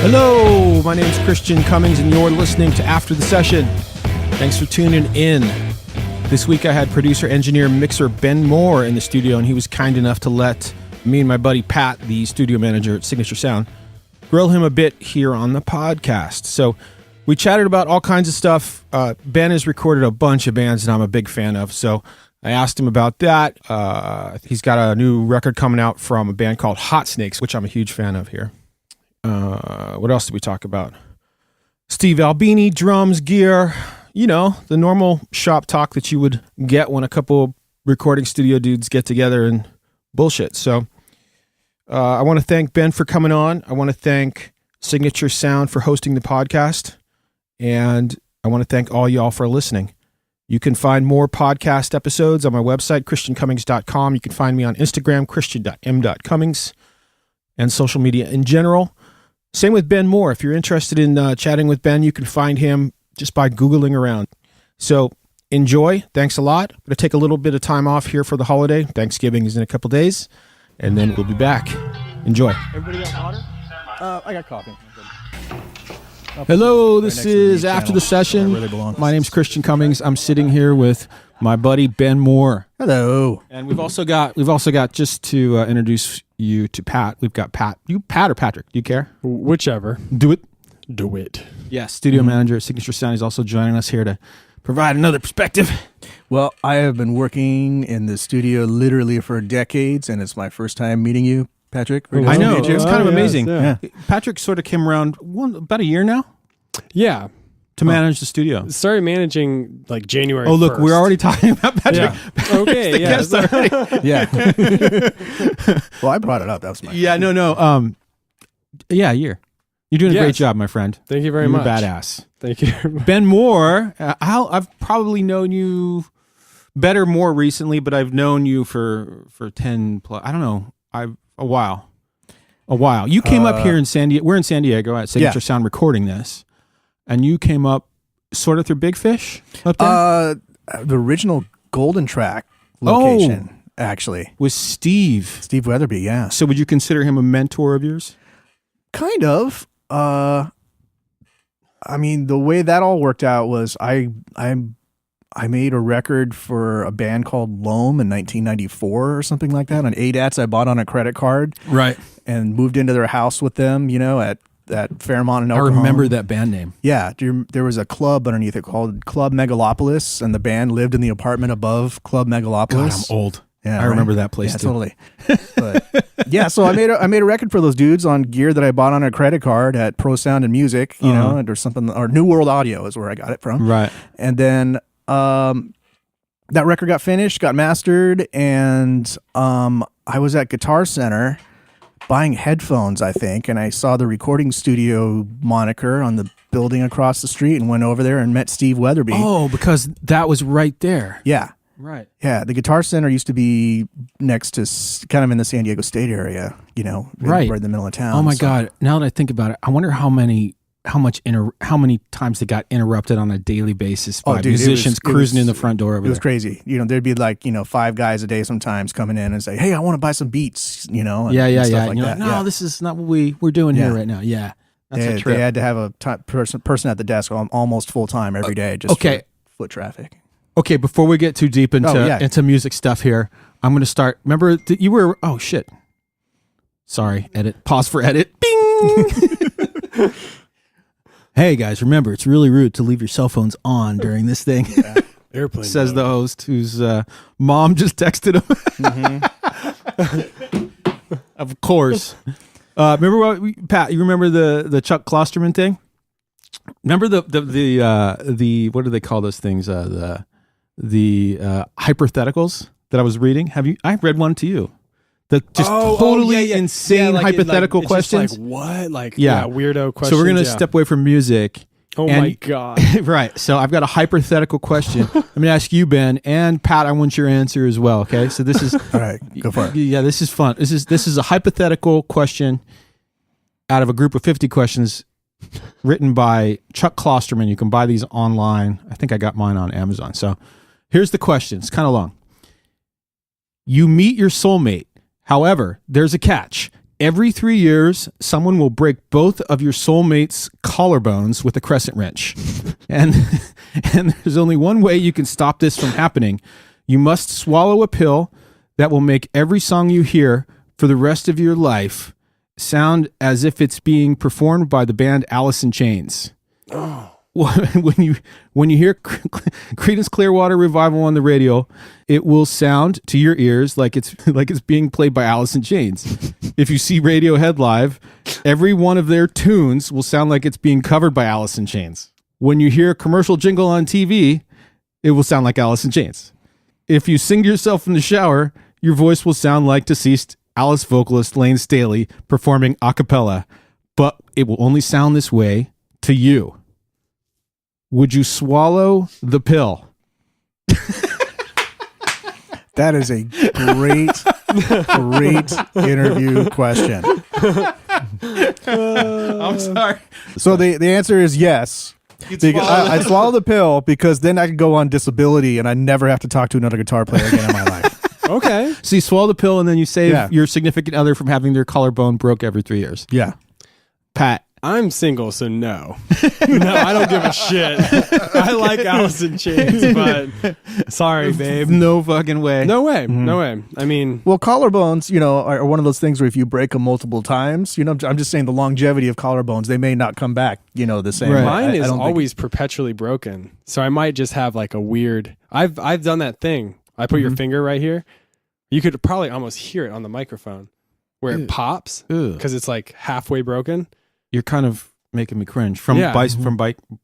Hello, my name is Christian Cummings, and you're listening to After the Session. Thanks for tuning in. This week I had producer, engineer, mixer Ben Moore in the studio, and he was kind enough to let me and my buddy Pat, the studio manager at Signature Sound, grill him a bit here on the podcast. So we chatted about all kinds of stuff. Ben has recorded a bunch of bands that I'm a big fan of, so I asked him about that. He's got a new record coming out from a band called Hot Snakes, which I'm a huge fan of here. What else did we talk about? Steve Albini, drums, gear, you know, the normal shop talk that you would get when a couple recording studio dudes get together and bullshit. So I want to thank Ben for coming on. I want to thank Signature Sound for hosting the podcast. And I want to thank all y'all for listening. You can find more podcast episodes on my website, christiancummings.com. You can find me on Instagram, christian.m.cummings, and social media in general. Same with Ben Moore. If you're interested in chatting with Ben, you can find him just by Googling around. So enjoy. Thanks a lot. I'm going to take a little bit of time off here for the holiday. Thanksgiving is in a couple days, and then we'll be back. Enjoy. Everybody got water? I got coffee. Hello, this is After the Session. My name's Christian Cummings. I'm sitting here with my buddy Ben Moore. Hello. And we've also got just to introduce you to Pat. We've got Pat. You Pat or Patrick? Do you care? Whichever. Do it. Do it. Yeah, studio manager at Signature Sound. He's also joining us here to provide another perspective. Well, I have been working in the studio literally for decades, and it's my first time meeting you, Patrick. I know. It's kind of amazing. Yeah. Patrick sort of came around about a year now Yeah. to manage the studio. Started managing like January. Oh, look, 1st. we're already talking about Patrick. Yeah. Okay. Yeah. Yeah. Well, I brought it up. That was my Yeah, no. Yeah, a year. You're doing a great job, my friend. Thank you very You're much. badass. Thank you. Ben Moore, I've probably known you better more recently, but I've known you for 10 plus, I don't know, a while. You came up here in San Diego. We're in San Diego at Signature Sound recording this, and you came up sort of through Big Fish up there? The original Golden Track location, actually. Was Steve Weatherby, yeah. So would you consider him a mentor of yours? Kind of. I mean, the way that all worked out was I made a record for a band called Loam in 1994 or something like that on ATS I bought on a credit card. Right. And moved into their house with them, you know, at Fairmont in I Oklahoma. remember that band name. Yeah. There was a club underneath it called Club Megalopolis, and the band lived in the apartment above Club Megalopolis. God, I'm old. Yeah, I remember that place too. Totally. But yeah, so I made a record for those dudes on gear that I bought on a credit card at Pro Sound and Music, you know, or something, or New World Audio is where I got it from. Right. And then that record got finished, got mastered, and I was at Guitar Center buying headphones, I think, and I saw the recording studio moniker on the building across the street and went over there and met Steve Weatherby. Oh, because that was right there. Yeah. Right. Yeah, the Guitar Center used to be next to kind of in the San Diego State area, you know, right in the middle of town. Oh my God! Now that I think about it, I wonder how many times they got interrupted on a daily basis by musicians cruising in the front door over there. It was crazy. You know, there'd be like, you know, 5 guys a day sometimes coming in and say, "Hey, I want to buy some beats," you know. And stuff like that. Like, no, this is not what we're doing here right now. Yeah, that's a trip. They had to have a person at the desk almost full time every day just for foot traffic. Okay, before we get too deep into music stuff here, I'm going to start. Remember, you were... Oh, shit. Sorry, edit. Pause for edit. Bing! Hey, guys, remember, it's really rude to leave your cell phones on during this thing. Airplane says the host, whose mom just texted him. Mm-hmm. Of course. Remember Pat, you remember the Chuck Klosterman thing? Remember the what do they call those things? The hypotheticals that I was reading. I read one to you. The just totally insane hypothetical questions. Like what? Like weirdo questions. So we're gonna step away from music. Oh my God. Right. So I've got a hypothetical question. I'm gonna ask you, Ben, and Pat. I want your answer as well. Okay. So this is all right. Go for it. Yeah, this is fun. This is a hypothetical question out of a group of 50 questions written by Chuck Klosterman. You can buy these online. I think I got mine on Amazon. So here's the question. It's kind of long. You meet your soulmate. However, there's a catch. Every 3 years, someone will break both of your soulmate's collarbones with a crescent wrench. and there's only one way you can stop this from happening. You must swallow a pill that will make every song you hear for the rest of your life sound as if it's being performed by the band Alice in Chains. Oh. When you hear Creedence Clearwater Revival on the radio, it will sound to your ears like it's being played by Alice in Chains. If you see Radiohead live, every one of their tunes will sound like it's being covered by Alice in Chains. When you hear a commercial jingle on TV, it will sound like Alice in Chains. If you sing to yourself in the shower, your voice will sound like deceased Alice vocalist Lane Staley performing a cappella, but it will only sound this way to you. Would you swallow the pill? That is a great interview question. I'm sorry. So the answer is yes. I'd swallow the pill because then I could go on disability and I never have to talk to another guitar player again in my life. Okay. So you swallow the pill and then you save your significant other from having their collarbone broke every 3 years. Yeah. Pat. I'm single, so no. No, I don't give a shit. I like Alice in Chains, but sorry, babe. No fucking way. No way. No way. I mean... Well, collarbones, are one of those things where if you break them multiple times, I'm just saying the longevity of collarbones, they may not come back, the same way. Mine is always perpetually broken. So I might just have like a weird... I've done that thing. I put your finger right here. You could probably almost hear it on the microphone where it pops because it's like halfway broken. You're kind of making me cringe from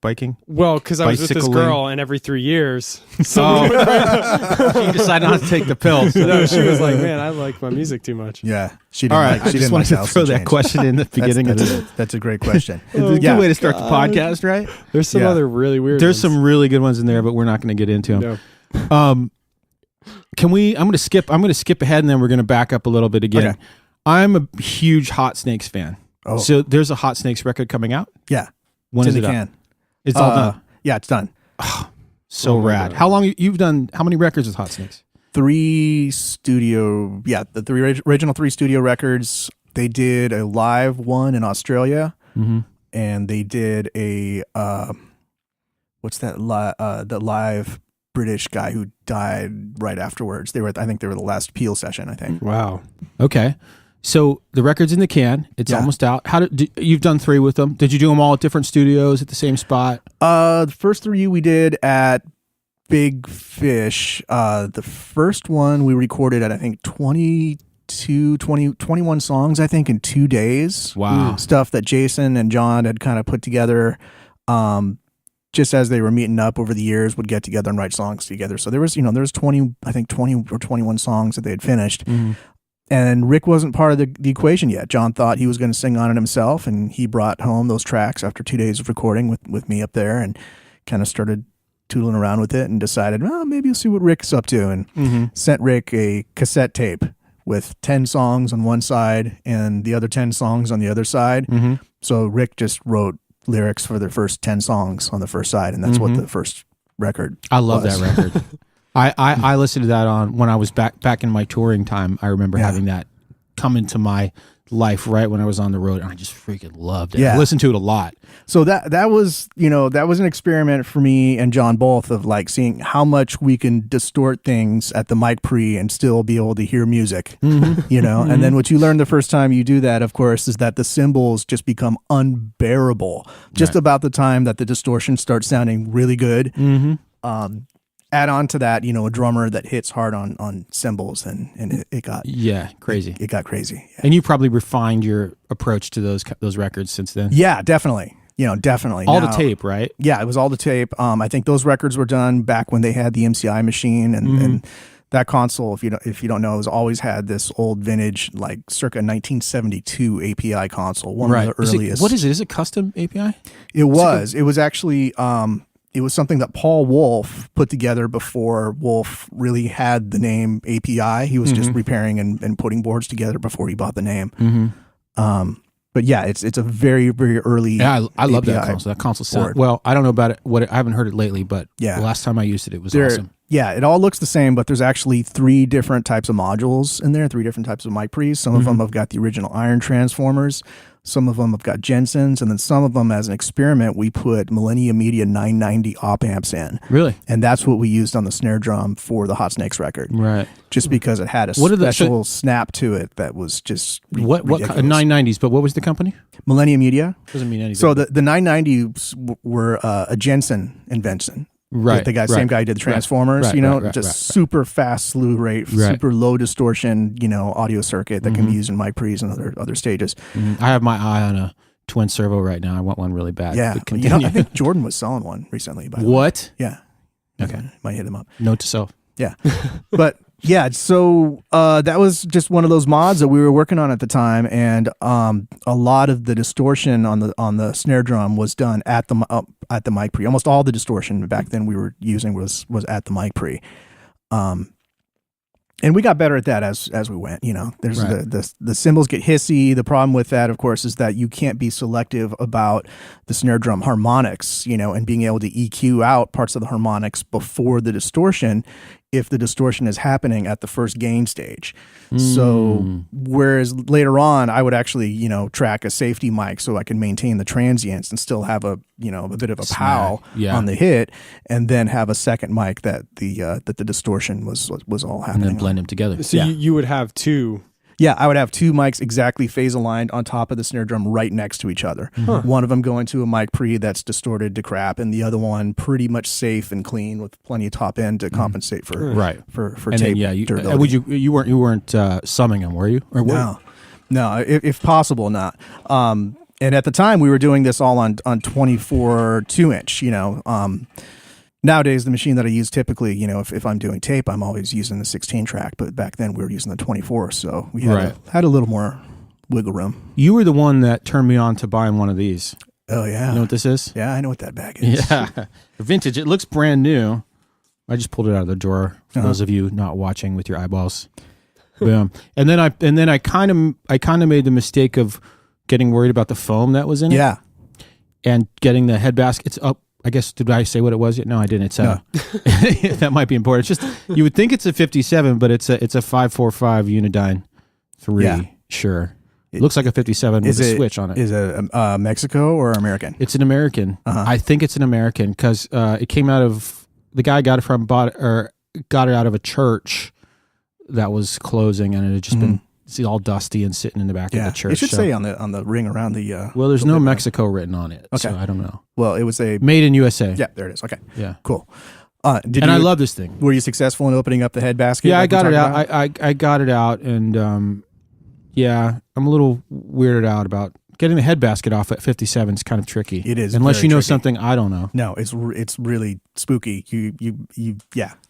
biking. Well, because I was with this girl, and every 3 years, so she decided not to take the pill. So. No, she was like, "Man, I like my music too much." Yeah, she didn't. All right, I just wanted to throw that question in the beginning. That's a great question. It's a good way to start the podcast, right? There's some other really weird. There's some really good ones in there, but we're not going to get into them. No. Can we? I'm going to skip ahead, and then we're going to back up a little bit again. Okay. I'm a huge Hot Snakes fan. Oh. So there's a Hot Snakes record coming out? Yeah. When is it up? It's all done? Yeah, it's done. Oh, so rad. How long you've done, how many records with Hot Snakes? The original 3 studio records. They did a live one in Australia, and they did a, what's that, the live British guy who died right afterwards. I think they were the last Peel session, I think. Wow. Okay. So the record's in the can. It's almost out. You've done 3 with them. Did you do them all at different studios at the same spot? The first 3 we did at Big Fish. The first one we recorded at, I think, 21 songs, I think, in 2 days. Wow. Stuff that Jason and John had kind of put together. Just as they were meeting up over the years, would get together and write songs together. So there was 20 or 21 songs that they had finished. Mm-hmm. And Rick wasn't part of the equation yet. John thought he was going to sing on it himself, and he brought home those tracks after 2 days of recording with me up there, and kind of started tootling around with it and decided, well, maybe you'll see what Rick's up to, and sent Rick a cassette tape with 10 songs on one side and the other 10 songs on the other side. Mm-hmm. So Rick just wrote lyrics for the first 10 songs on the first side, and that's what the first record I love that record. I listened to that on when I was back in my touring time. I remember having that come into my life right when I was on the road, and I just freaking loved it. I listened to it a lot. So that was an experiment for me and John both of like seeing how much we can distort things at the mic pre and still be able to hear music. Mm-hmm. And then what you learn the first time you do that, of course, is that the cymbals just become unbearable just about the time that the distortion starts sounding really good. Mm-hmm. Add on to that, a drummer that hits hard on cymbals, and it got crazy. It got crazy, and you probably refined your approach to those records since then. Yeah, definitely. Definitely. All the tape, right? Yeah, it was all the tape. I think those records were done back when they had the MCI machine, and that console, if you don't know, has always had this old vintage, like circa 1972 API console. One of the earliest. What is it? Is it custom API? It was. It was actually. It was something that Paul Wolf put together before Wolf really had the name API. He was just repairing and putting boards together before he bought the name. Mm-hmm. But yeah, it's a very, very early. Yeah, I love that console. That console sound. Well, I don't know about it. I haven't heard it lately, but the last time I used it, it was awesome. Yeah, it all looks the same, but there's actually 3 different types of modules in there, 3 different types of mic pre's. Some of them have got the original iron transformers. Some of them have got Jensens, and then some of them, as an experiment, we put Millennium Media 990 op amps in. Really? And that's what we used on the snare drum for the Hot Snakes record. Right. Just because it had a special snap to it that was just what 990s, but what was the company? Millennium Media. Doesn't mean anything. So the 990s were a Jensen invention. Right. The guy, same guy who did the Transformers, right, super fast slew rate, super low distortion, audio circuit that can be used in mic pre's and other stages. I have my eye on a twin servo right now. I want one really bad. Yeah. I think Jordan was selling one recently. By the way. What? Yeah. Okay. Might hit him up. Note to self. Yeah. But yeah, so that was just one of those mods that we were working on at the time, and a lot of the distortion on the snare drum was done at the mic pre. Almost all the distortion back then we were using was at the mic pre. And we got better at that as we went. There's the cymbals get hissy. The problem with that, of course, is that you can't be selective about the snare drum harmonics, and being able to EQ out parts of the harmonics before the distortion if the distortion is happening at the first gain stage. So whereas later on I would actually, track a safety mic so I can maintain the transients and still have a bit of a pow on the hit, and then have a second mic that the distortion was all happening. And then blend them together. So you would have 2. Yeah, I would have 2 mics exactly phase aligned on top of the snare drum right next to each other. One of them going to a mic pre that's distorted to crap, and the other one pretty much safe and clean with plenty of top end to compensate for and tape then, durability. you weren't summing them, were you? Or no, if possible, not. And at the time we were doing this all on 24 2-inch. Nowadays, the machine that I use typically, if I'm doing tape, I'm always using the 16 track. But back then, we were using the 24, so we had a little more wiggle room. You were the one that turned me on to buying one of these. Oh yeah, you know what this is? Yeah, I know what that bag is. Yeah, vintage. It looks brand new. I just pulled it out of the drawer. For those of you not watching with your eyeballs, boom. And then I kind of made the mistake of getting worried about the foam that was in it. Yeah, and getting the head baskets up. I guess, did I say what it was yet? No, I didn't. It's that might be important. It's just, you would think it's a 57, but it's a 545 Unidyne 3. Yeah. Sure. It looks like a 57 with a switch on it. Is it Mexico or American? It's an American. I think it's an American because it came out of, the guy got it out of a church that was closing, and it had just been all dusty and sitting in the back of the church. It should say on the ring around the. Well, there's no Mexico written on it, so I don't know. Well, it was a made in USA. Yeah, there it is. Okay, yeah, cool. I love this thing. Were you successful in opening up the head basket? Yeah, I got it out. I got it out, and I'm a little weirded out about getting the head basket off at 57. Is kind of tricky. It is, unless you know something I don't know. No, it's really spooky. You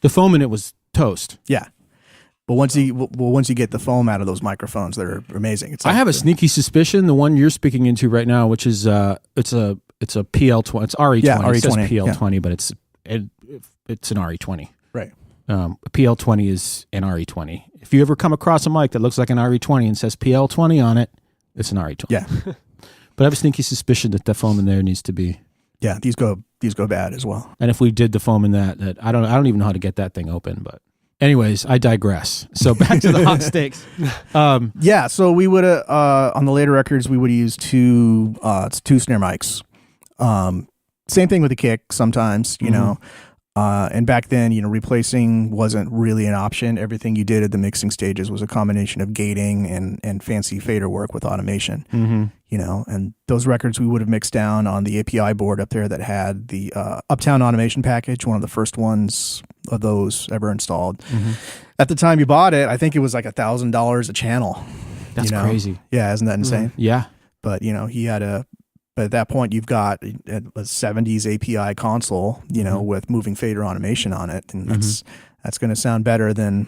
The foam in it was toast. Yeah. But once you get the foam out of those microphones, they're amazing. I have a sneaky suspicion the one you're speaking into right now, which is it's a PL20, it's RE20. Yeah, RE20. It says PL20, but it's an RE20. Right. A PL20 is an RE20. If you ever come across a mic that looks like an RE20 and says PL20 on it, it's an RE20. Yeah. But I have a sneaky suspicion that the foam in there needs to be. Yeah, these go bad as well. And if we did the foam in that I don't even know how to get that thing open, but. Anyways, I digress. So back to the hot steaks. So we would on the later records we would use two snare mics. Same thing with the kick sometimes, you know. And back then, replacing wasn't really an option. Everything you did at the mixing stages was a combination of gating and fancy fader work with automation. And those records we would have mixed down on the API board up there that had the Uptown automation package, one of the first ones of those ever installed. At the time you bought it, I think it was like $1,000 a channel. That's crazy. Yeah, isn't that insane? Yeah. But he had but at that point, you've got a 70s API console, with moving fader automation on it, and that's going to sound better than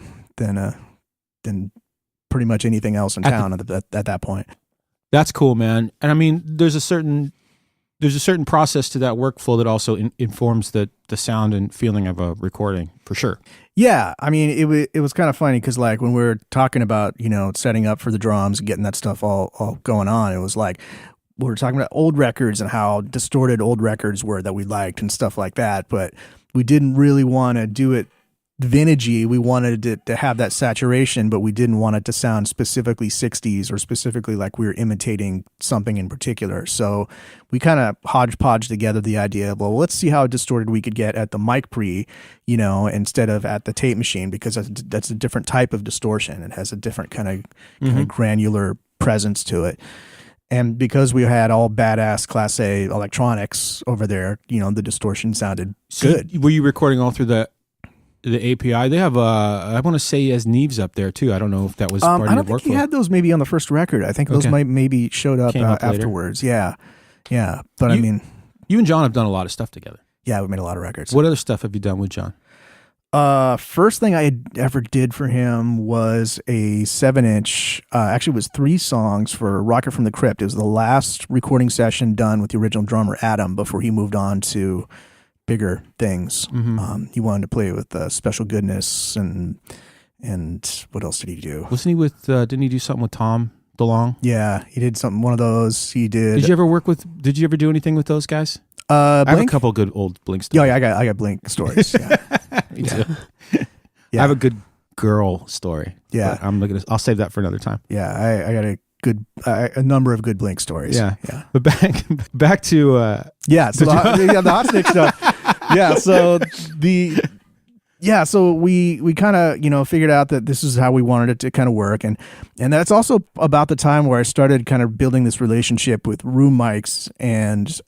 pretty much anything else in town at that point. That's cool, man. And I mean, there's a certain process to that workflow that also informs the sound and feeling of a recording, for sure. Yeah, I mean, it was kind of funny because like when we were talking about setting up for the drums and getting that stuff all going on, it was like. We were talking about old records and how distorted old records were that we liked and stuff like that, but we didn't really want to do it vintagey. We wanted it to have that saturation, but we didn't want it to sound specifically 60s or specifically like we were imitating something in particular. So we kind of hodgepodge together the idea of, well, let's see how distorted we could get at the mic pre, instead of at the tape machine, because that's a different type of distortion. It has a different kind of granular presence to it. And because we had all badass Class A electronics over there, the distortion sounded good. Were you recording all through the API? They have I want to say he has Neves up there too. I don't know if that was part of your workflow. I don't think he had those maybe on the first record. I think those maybe showed up afterwards. Yeah. But you and John have done a lot of stuff together. Yeah, we made a lot of records. What other stuff have you done with John? First thing I ever did for him was a 7-inch, actually it was 3 songs for Rocket from the Crypt. It was the last recording session done with the original drummer, Adam, before he moved on to bigger things. He wanted to play with Special Goodness and what else did he do? Wasn't he with, didn't he do something with Tom DeLong? Yeah, he did one of those. He did. Did you ever do anything with those guys? I have a couple good old Blink stories. Yeah, I got Blink stories. Yeah. Me too. I have a good girl story. Yeah. I'll save that for another time. Yeah, I got a number of good Blink stories. Yeah. But back to the hot stick stuff. So we kind of figured out that this is how we wanted it to kind of work, and that's also about the time where I started kind of building this relationship with room mics and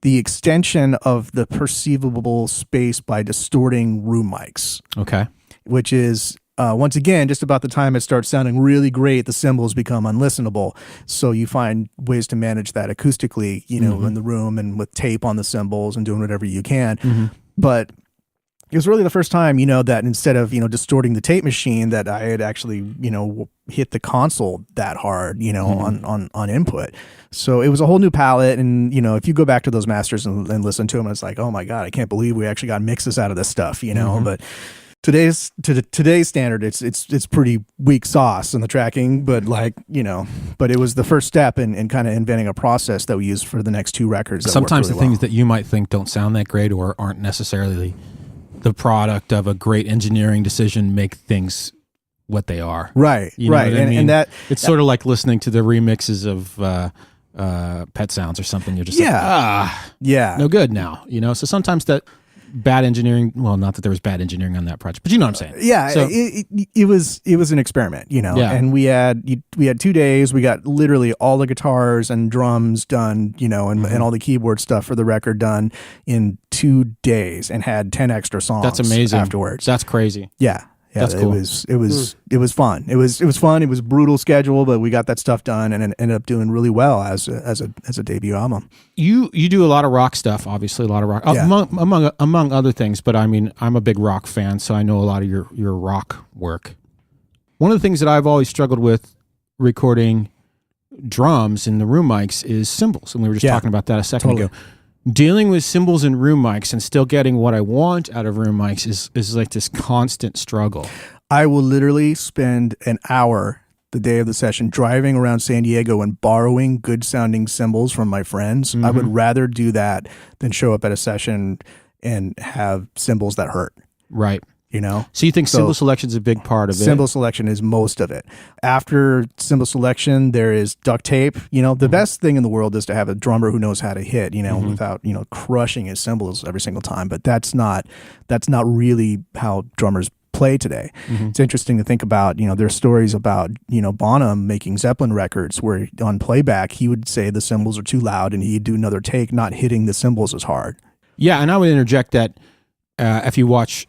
the extension of the perceivable space by distorting room mics. Okay, which is once again just about the time it starts sounding really great, the cymbals become unlistenable. So you find ways to manage that acoustically, in the room and with tape on the cymbals and doing whatever you can. But it was really the first time, that instead of, distorting the tape machine, that I had actually, hit the console that hard, on input. So it was a whole new palette. And, if you go back to those masters and listen to them, it's like, oh my God, I can't believe we actually got mixes out of this stuff, but today's standard, it's pretty weak sauce in the tracking, but but it was the first step in kind of inventing a process that we used for the next 2 records. Sometimes the things that you might think don't sound that great or aren't necessarily the product of a great engineering decision make things what they are. Right. Right. And that it's sort of like listening to the remixes of Pet Sounds or something. You're just no good now, So sometimes that bad engineering, well, not that there was bad engineering on that project, but you know what I'm saying. Yeah. So, it was an experiment, and we had 2 days. We got literally all the guitars and drums done, and all the keyboard stuff for the record done in 2 days, and had 10 extra songs. That's amazing. Afterwards. That's crazy. Yeah. Yeah, that's cool. It was fun. It was fun. It was a brutal schedule, but we got that stuff done, and it ended up doing really well as a debut album. You do a lot of rock stuff, obviously a lot of rock among other things. But I mean, I'm a big rock fan, so I know a lot of your rock work. One of the things that I've always struggled with recording drums in the room mics is cymbals, and we were just talking about that a second ago. Dealing with cymbals and room mics and still getting what I want out of room mics is like this constant struggle. I will literally spend an hour the day of the session driving around San Diego and borrowing good sounding cymbals from my friends. I would rather do that than show up at a session and have cymbals that hurt. Right. So you think cymbal selection is a big part of it? Cymbal selection is most of it. After cymbal selection, there is duct tape. The best thing in the world is to have a drummer who knows how to hit, without, crushing his cymbals every single time. But that's not really how drummers play today. It's interesting to think about, there's stories about, Bonham making Zeppelin records where on playback, he would say the cymbals are too loud and he'd do another take, not hitting the cymbals as hard. Yeah. And I would interject that if you watch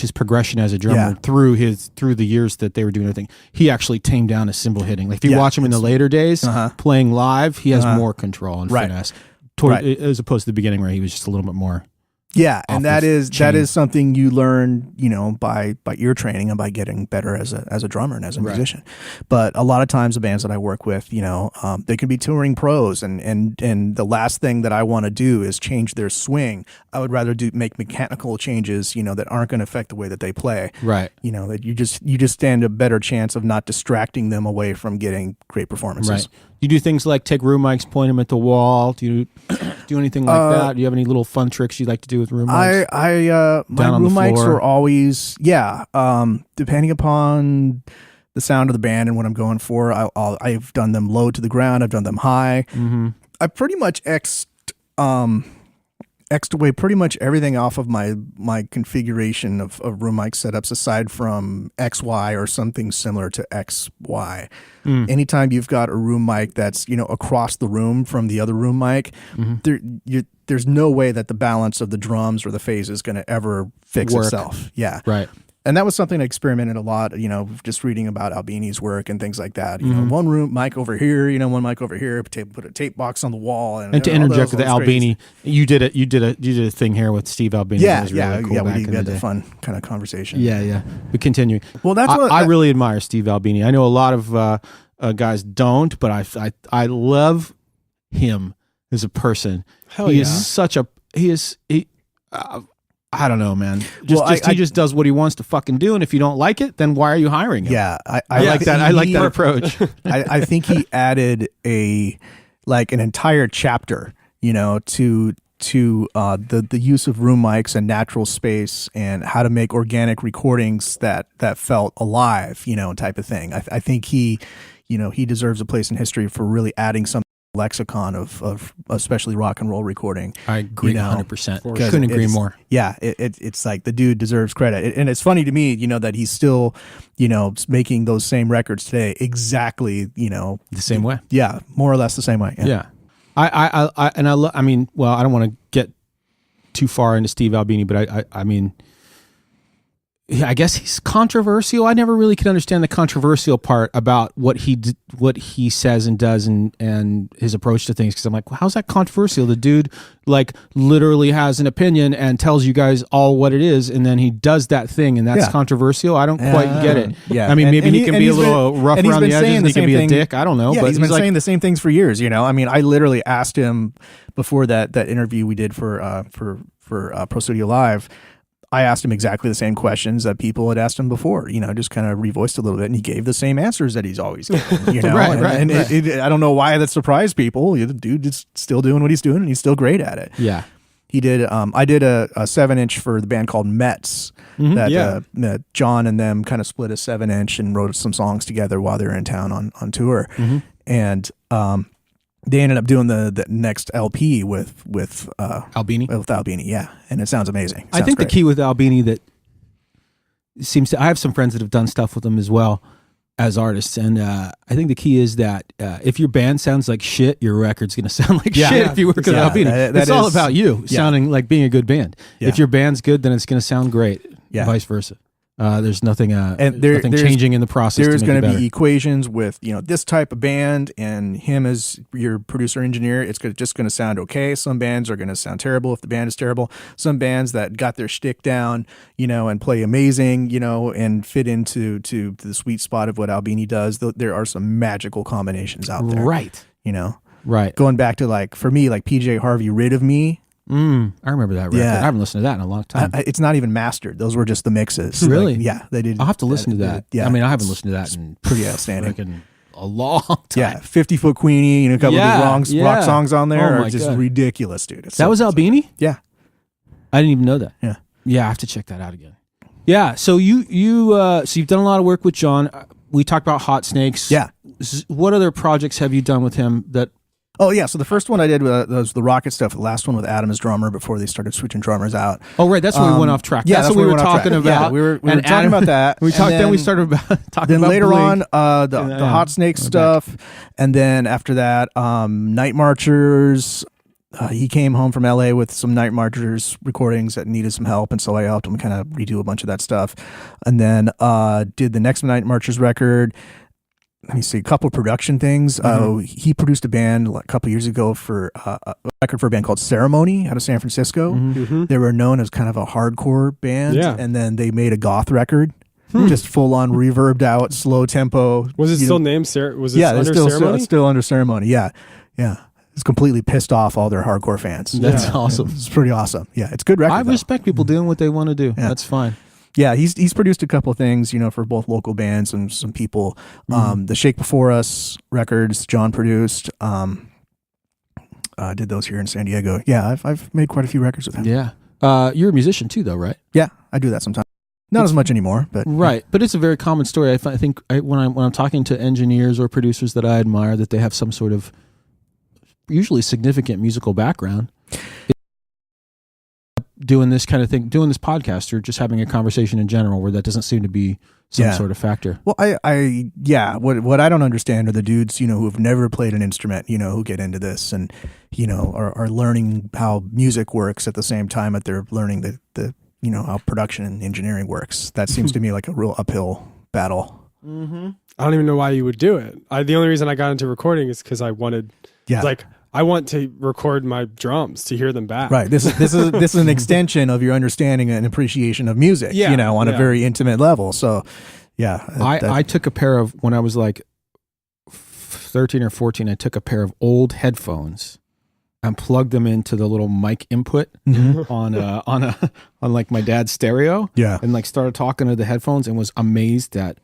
his progression as a drummer through the years that they were doing everything, he actually tamed down his cymbal hitting. Like if you watch him in the later days playing live, he has more control and finesse as opposed to the beginning where he was just a little bit more. Yeah, and that is something you learn, by ear training and by getting better as a drummer and as a musician. But a lot of times the bands that I work with, they can be touring pros, and the last thing that I want to do is change their swing. I would rather make mechanical changes, that aren't going to affect the way that they play. Right. That you just stand a better chance of not distracting them away from getting great performances. Right. You do things like take room mics, point them at the wall. Do you do anything like that? Do you have any little fun tricks you like to do with room mics? My room mics are always, depending upon the sound of the band and what I'm going for. I've done them low to the ground. I've done them high. Mm-hmm. I pretty much xed away pretty much everything off of my configuration of room mic setups aside from XY or something similar to XY. Anytime you've got a room mic that's, across the room from the other room mic, there's no way that the balance of the drums or the phase is going to ever fix itself. Yeah. Right. And that was something I experimented a lot, just reading about Albini's work and things like that. One room mic over here, one mic over here, put a tape box on the wall. And to interject with the Albini, you did a thing here with Steve Albini. Yeah, that was really cool we had a fun kind of conversation. Yeah. But continuing. Well, that's I really admire Steve Albini. I know a lot of guys don't, but I love him as a person. Hell he yeah. is such a I don't know, man. He just does what he wants to fucking do, and if you don't like it, then why are you hiring him? Yeah, I like that. I like that approach. I think he added an entire chapter, to the use of room mics and natural space and how to make organic recordings that felt alive, type of thing. I think he deserves a place in history for really adding some lexicon of especially rock and roll recording. I agree 100%. Couldn't agree more. Yeah, it's like the dude deserves credit. And it's funny to me, that he's still, making those same records today exactly, the same way. Yeah, more or less the same way. Yeah. I don't want to get too far into Steve Albini, but I guess he's controversial. I never really could understand the controversial part about what he says and does and his approach to things. Because I'm like, well, how's that controversial? The dude literally has an opinion and tells you guys all what it is, and then he does that thing, and that's controversial. I don't quite get it. Yeah, I mean, maybe he can be a little rough around the edges, and he can be a dick. I don't know. Yeah, but he's been saying the same things for years. I mean, I literally asked him before that interview we did for Pro Studio Live. I asked him exactly the same questions that people had asked him before, just kind of revoiced a little bit, and he gave the same answers that he's always given, Right. I don't know why that surprised people. The dude is still doing what he's doing, and he's still great at it. Yeah. He did. I did a 7-inch for the band called Mets. That John and them kind of split a 7-inch and wrote some songs together while they were in town on tour, and they ended up doing the next LP with Albini. With Albini, yeah, and it sounds amazing. I think the key with Albini that seems to, I have some friends that have done stuff with him as well as artists, and I think the key is that if your band sounds like shit, your record's going to sound like shit if you work with Albini. It's all about you sounding like being a good band. Yeah. If your band's good, then it's going to sound great. Yeah. Vice versa. There's nothing nothing changing in the process. There's going to be equations with this type of band and him as your producer engineer. It's just going to sound okay. Some bands are going to sound terrible if the band is terrible. Some bands that got their shtick down, and play amazing, and fit into the sweet spot of what Albini does. There are some magical combinations out there, right? Right. Going back to for me, PJ Harvey, Rid of Me. I remember that record. Yeah. I haven't listened to that in a long time. It's not even mastered. Those were just the mixes. Really? Yeah, they did. I'll have to listen to that. Yeah, I mean, I haven't listened to that in pretty outstanding. A long time. Yeah, 50-Foot Queenie, a couple of these rock songs on there are just ridiculous, dude. That was Albini? Yeah. I didn't even know that. Yeah. Yeah, I have to check that out again. Yeah, so you've done a lot of work with John. We talked about Hot Snakes. Yeah. What other projects have you done with him that... Oh, yeah. So the first one I did was the Rocket stuff. The last one with Adam as drummer before they started switching drummers out. Oh, right. That's when we went off track. Yeah, that's what we were talking about. Yeah, we were talking about that. Then we started talking about later Blink. on, the Hot Snake stuff. And then after that, Night Marchers. He came home from LA with some Night Marchers recordings that needed some help. And so I helped him kind of redo a bunch of that stuff. And then did the next Night Marchers record. Let me see, a couple of production things. He produced a band a couple of years ago for a record for a band called Ceremony out of San Francisco. They were known as kind of a hardcore band, and then they made a goth record, just full on reverbed out, slow tempo. Was it still named Was it under Ceremony? Still under Ceremony. Yeah. It's completely pissed off all their hardcore fans. That's awesome. It's pretty awesome. Yeah, it's a good record. I respect people doing what they want to do. Yeah. That's fine. Yeah, he's produced a couple of things, for both local bands and some people. The Shake Before Us records, John produced. Did those here in San Diego. Yeah, I've made quite a few records with him. Yeah. You're a musician too, though, right? Yeah, I do that sometimes. Not as much anymore, but right. But it's a very common story. I think when I'm talking to engineers or producers that I admire, that they have some sort of usually significant musical background, doing this kind of thing, doing this podcast, or just having a conversation in general, where that doesn't seem to be some sort of factor. Well, what I don't understand are the dudes, who have never played an instrument, who get into this and, are learning how music works at the same time that they're learning the how production and engineering works. That seems to me like a real uphill battle. Mm-hmm. I don't even know why you would do it. The only reason I got into recording is because I wanted, I want to record my drums to hear them back. Right. This is an extension of your understanding and appreciation of music, on a very intimate level. So, yeah. I took a pair of, when I was like 13 or 14, I took a pair of old headphones and plugged them into the little mic input on like my dad's stereo. Yeah. And like started talking to the headphones and was amazed that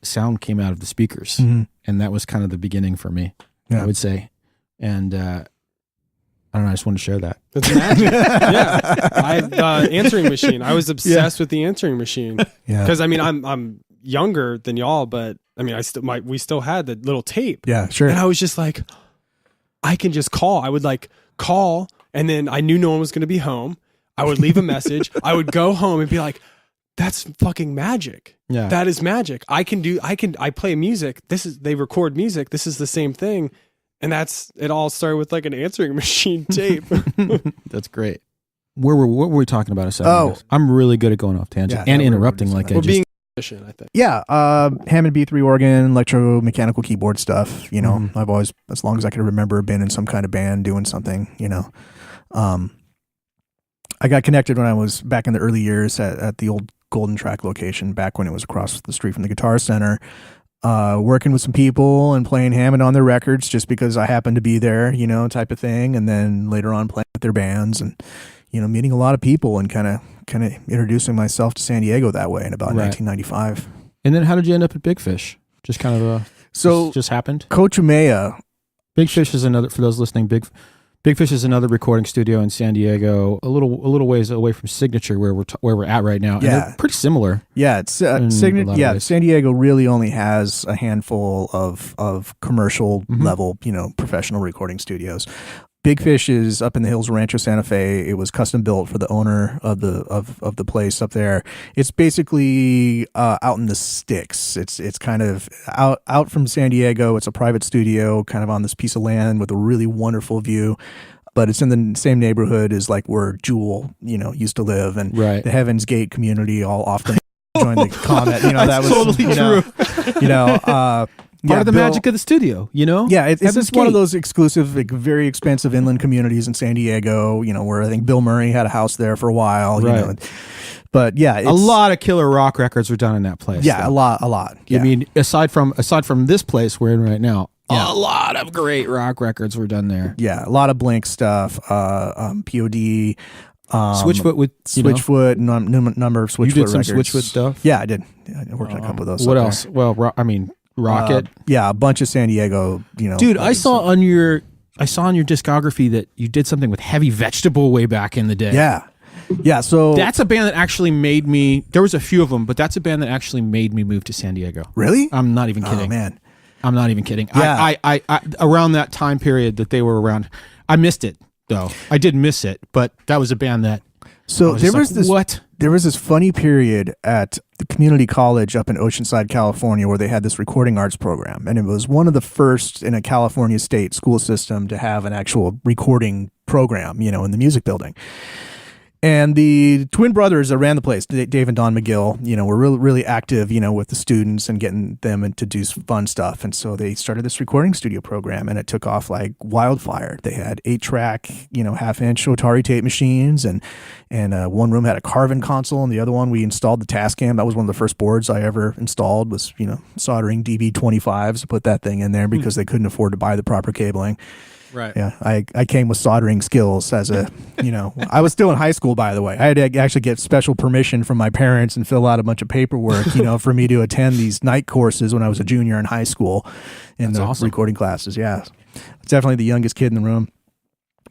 sound came out of the speakers. Mm-hmm. And that was kind of the beginning for me, I would say. And I don't know, I just wanted to share that. That's magic. Yeah. Answering machine. I was obsessed with the answering machine. Yeah. Because I'm younger than y'all, but we still had the little tape. Yeah, sure. And I was just like, I can just call. I would like call, and then I knew no one was going to be home. I would leave a message. I would go home and be like, that's fucking magic. Yeah. That is magic. I play music. They record music. This is the same thing. And it all started with like an answering machine tape. That's great. What were we talking about a second ago? I'm really good at going off tangent and interrupting like I just... being efficient, I think. Yeah, Hammond B3 organ, electromechanical keyboard stuff. I've always, as long as I can remember, been in some kind of band doing something. I got connected when I was back in the early years at the old Golden Track location, back when it was across the street from the Guitar Center, working with some people and playing Hammond on their records just because I happened to be there, type of thing. And then later on playing with their bands and, meeting a lot of people and kind of introducing myself to San Diego that way in about 1995. And then how did you end up at Big Fish? Just kind of just happened? Coach Umea. Big Fish is another, for those listening, Big Fish is another recording studio in San Diego, a little ways away from Signature, where we're at right now. And they're pretty similar. Yeah, it's San Diego really only has a handful of commercial level, professional recording studios. Big Fish is up in the hills of Rancho Santa Fe. It was custom built for the owner of the place up there. It's basically out in the sticks. It's kind of out from San Diego. It's a private studio, kind of on this piece of land with a really wonderful view. But it's in the same neighborhood as like where Jewel, used to live, and the Heaven's Gate community all often joined the comment. That was totally true. Part of the magic of the studio, Yeah, it's just one of those exclusive, like, very expensive inland communities in San Diego, where I think Bill Murray had a house there for a while, But yeah, a lot of killer rock records were done in that place. Yeah, though. a lot. Yeah. I mean, aside from this place we're in right now, a lot of great rock records were done there. Yeah, a lot of Blink stuff, POD. Switchfoot with Switchfoot, number of Switchfoot. You did some records. Switchfoot stuff? Yeah, I did. I worked on a couple of those. What else? There. Well, Rocket. A bunch of San Diego, Dude, I saw on your discography that you did something with Heavy Vegetable way back in the day. Yeah, so that's a band that actually made me, there was a few of them, but that's a band that actually made me move to San Diego. Really? I'm not even kidding. Oh, man. I'm not even kidding. Yeah. I around that time period that they were around, I missed it though. I did miss it, but that was a band that there was this funny period at the community college up in Oceanside, California, where they had this recording arts program, and it was one of the first in a California state school system to have an actual recording program, in the music building. And the twin brothers that ran the place, Dave and Don McGill, were really, really active, with the students and getting them to do fun stuff. And so they started this recording studio program, and it took off like wildfire. They had 8-track, half-inch Atari tape machines, and one room had a Carvin console, and the other one we installed the Tascam. That was one of the first boards I ever installed, was, soldering DB25s to put that thing in there because they couldn't afford to buy the proper cabling. Right. Yeah, I came with soldering skills as a, I was still in high school, by the way. I had to actually get special permission from my parents and fill out a bunch of paperwork, for me to attend these night courses when I was a junior in high school in the recording classes. Yeah, it's definitely the youngest kid in the room.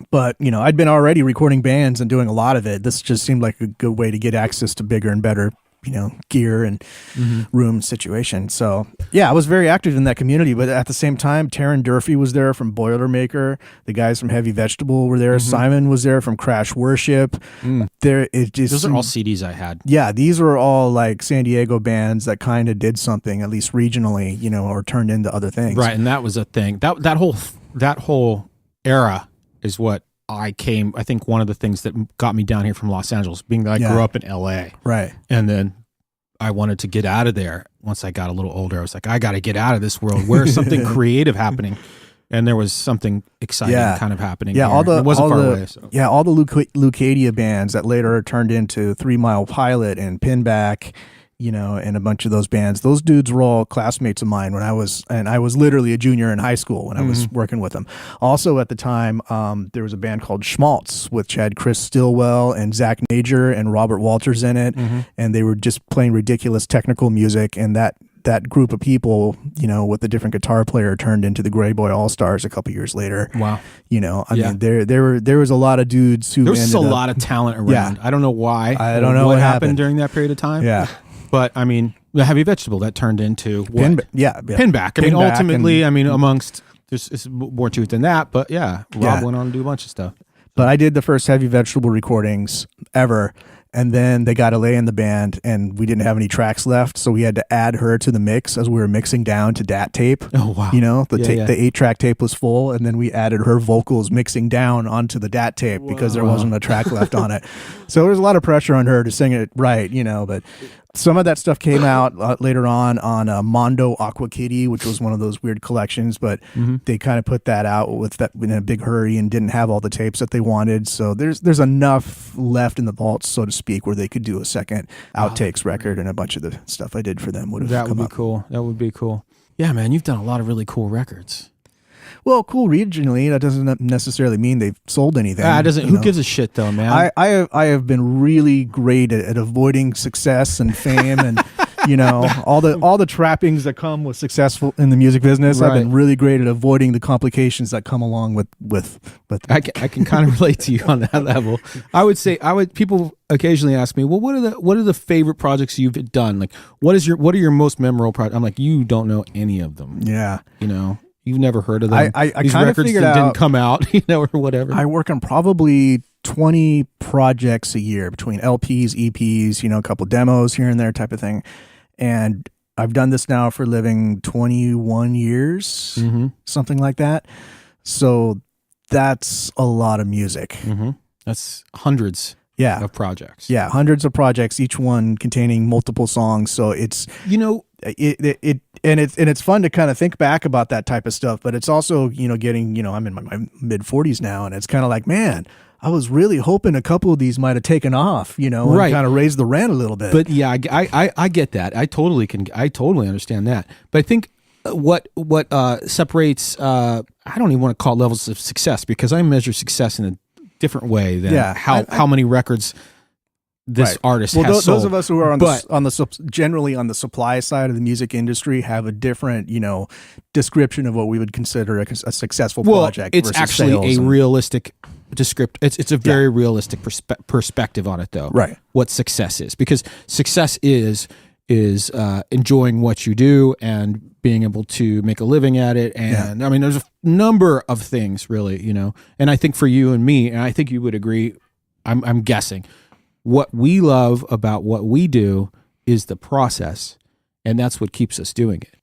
But, I'd been already recording bands and doing a lot of it. This just seemed like a good way to get access to bigger and better gear and room situation. So yeah, I was very active in that community, but at the same time, Taryn Durfee was there from Boilermaker. The guys from Heavy Vegetable were there. Simon was there from Crash Worship. Those are all CDs I had. Yeah. These were all like San Diego bands that kind of did something, at least regionally, or turned into other things. Right. And that was a thing that whole era is what I think one of the things that got me down here from Los Angeles, being that I grew up in LA. Right. And then I wanted to get out of there. Once I got a little older, I was like, I got to get out of this world. Where's something creative happening? And there was something exciting kind of happening. Yeah, here. It wasn't far away. So. Yeah, all the Leucadia bands that later turned into 3 Mile Pilot and Pinback, and a bunch of those bands. Those dudes were all classmates of mine I was literally a junior in high school when I was working with them. Also at the time, there was a band called Schmaltz, which had Chris Stillwell and Zach Nager and Robert Walters in it. And they were just playing ridiculous technical music. And that group of people, with a different guitar player turned into the Grey Boy All-Stars a couple years later. Wow. I mean, there was a lot of dudes who there was a lot of talent around. Yeah. I don't know why. I don't know what happened during that period of time. Yeah. But I mean, the Heavy Vegetable that turned into what? Pinback. I mean, ultimately, amongst there's more to it than that. But yeah, Rob went on to do a bunch of stuff. But I did the first Heavy Vegetable recordings ever. And then they got Alea in the band, and we didn't have any tracks left, so we had to add her to the mix as we were mixing down to DAT tape. Oh wow! The 8-track tape was full, and then we added her vocals mixing down onto the DAT tape because there wasn't a track left on it. So there was a lot of pressure on her to sing it right, But some of that stuff came out later on Mondo Aqua Kitty, which was one of those weird collections, but they kind of put that out with that in a big hurry and didn't have all the tapes that they wanted. So there's enough left in the vaults, so to speak, where they could do a second outtakes record, and a bunch of the stuff I did for them would have That come would be up. cool. That would be cool. Yeah, man, you've done a lot of really cool records. Well, cool regionally, that doesn't necessarily mean they've sold anything. Who gives a shit though, man? I have been really great at avoiding success and fame and all the trappings that come with successful in the music business. Right. I've been really great at avoiding the complications that come along with I can kind of relate to you on that level. I would say people occasionally ask me, well, what are the favorite projects you've done? Like what are your most memorable projects? I'm like, you don't know any of them. Yeah. You've never heard of them. I These kind of records figured that out, didn't come out, or whatever. I work on probably 20 projects a year between LPs, EPs, a couple demos here and there type of thing. And I've done this now for a living 21 years, something like that. So that's a lot of music. That's hundreds of projects. Yeah, hundreds of projects, each one containing multiple songs. So it's it's fun to kind of think back about that type of stuff, but it's also, getting, I'm in my mid 40s now, and it's kind of like, man, I was really hoping a couple of these might have taken off, and kind of raised the rent a little bit. But yeah, I get that. I totally understand that. But I think what separates, I don't even want to call it levels of success, because I measure success in a different way than how many records this artist has sold. Those of us who are generally on the supply side of the music industry have a different, description of what we would consider a successful project. It's actually a realistic it's a very realistic perspective on it, though. Right. What success is, because success is enjoying what you do and being able to make a living at it. And I mean, there's a number of things, really, and I think for you and me, and I think you would agree, I'm guessing, what we love about what we do is the process, and that's what keeps us doing it.